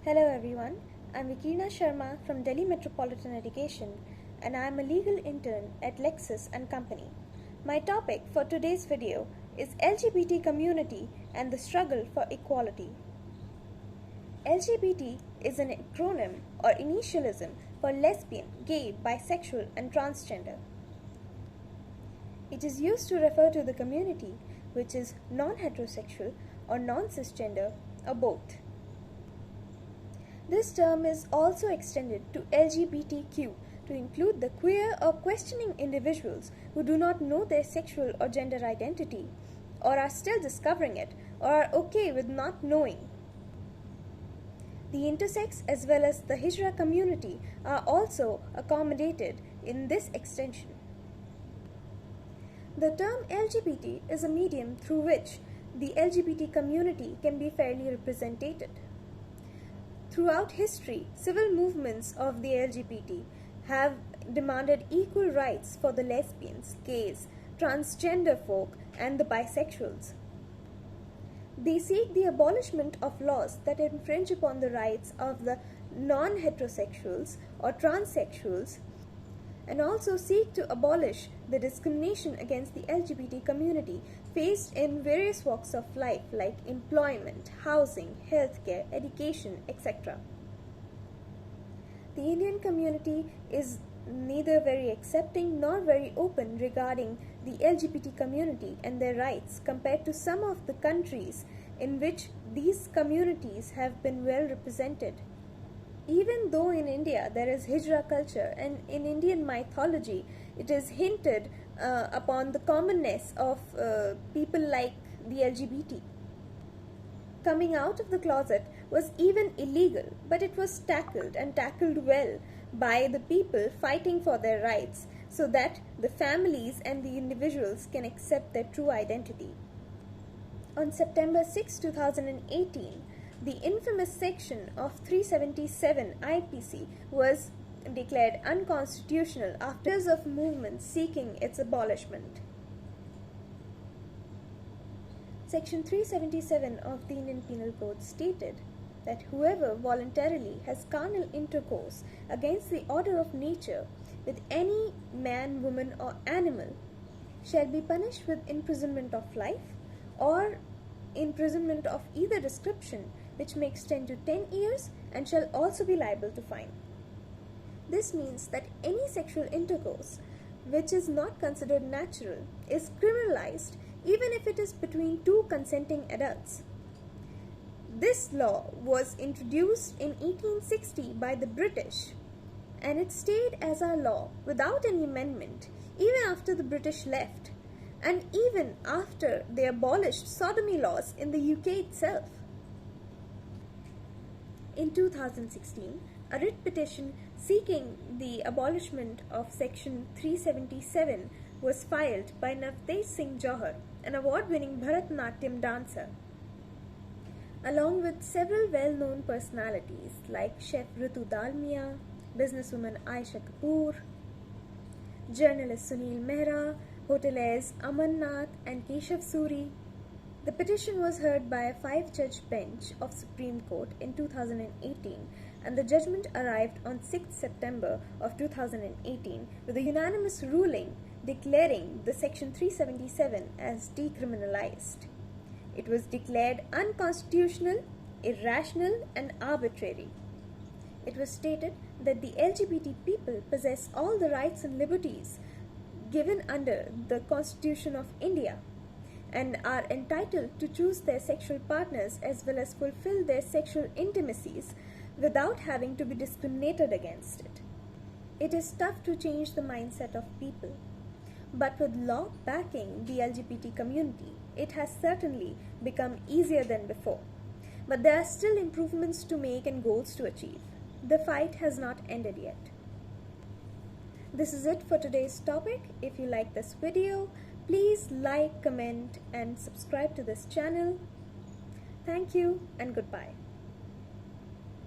Hello everyone, I'm VIKIRNA Sharma from Delhi Metropolitan Education and I'm a legal intern at LEXIS and Company. My topic for today's video is LGBT community and the struggle for equality. LGBT is an acronym or initialism for lesbian, gay, bisexual and transgender. It is used to refer to the community which is non-heterosexual or non-cisgender or both. This term is also extended to LGBTQ to include the queer or questioning individuals who do not know their sexual or gender identity, or are still discovering it, or are okay with not knowing. The intersex as well as the Hijra community are also accommodated in this extension. The term LGBT is a medium through which the LGBT community can be fairly represented. Throughout history, civil movements of the LGBT have demanded equal rights for the lesbians, gays, transgender folk, and the bisexuals. They seek the abolishment of laws that infringe upon the rights of the non-heterosexuals or transsexuals, and also seek to abolish the discrimination against the LGBT community faced in various walks of life like employment, housing, healthcare, education, etc. The Indian community is neither very accepting nor very open regarding the LGBT community and their rights compared to some of the countries in which these communities have been well represented. Even though in India there is Hijra culture and in Indian mythology it is hinted upon the commonness of people like the LGBT. Coming out of the closet was even illegal, but it was tackled well by the people fighting for their rights so that the families and the individuals can accept their true identity. On September 6, 2018, the infamous section of 377 IPC was declared unconstitutional after years of movements seeking its abolishment. Section 377 of the Indian Penal Code stated that whoever voluntarily has carnal intercourse against the order of nature with any man, woman or animal shall be punished with imprisonment of life or imprisonment of either description, which may extend to 10 years and shall also be liable to fine. This means that any sexual intercourse which is not considered natural is criminalized even if it is between two consenting adults. This law was introduced in 1860 by the British and it stayed as our law without any amendment even after the British left and even after they abolished sodomy laws in the UK itself. In 2016, a writ petition seeking the abolishment of Section 377 was filed by Navtesh Singh Johar, an award-winning Bharatanatyam dancer, along with several well-known personalities like Chef Ritu Dalmia, businesswoman Aisha Kapoor, journalist Sunil Mehra, hoteliers Aman Nath and Keshav Suri. The petition was heard by a 5-judge bench of Supreme Court in 2018 and the judgment arrived on 6th September of 2018 with a unanimous ruling declaring the Section 377 as decriminalized. It was declared unconstitutional, irrational and arbitrary. It was stated that the LGBT people possess all the rights and liberties given under the Constitution of India and are entitled to choose their sexual partners as well as fulfill their sexual intimacies without having to be discriminated against it. It is tough to change the mindset of people, but with law backing the LGBT community, it has certainly become easier than before. But there are still improvements to make and goals to achieve. The fight has not ended yet. This is it for today's topic. If you like this video, please like, comment and subscribe to this channel. Thank you and goodbye.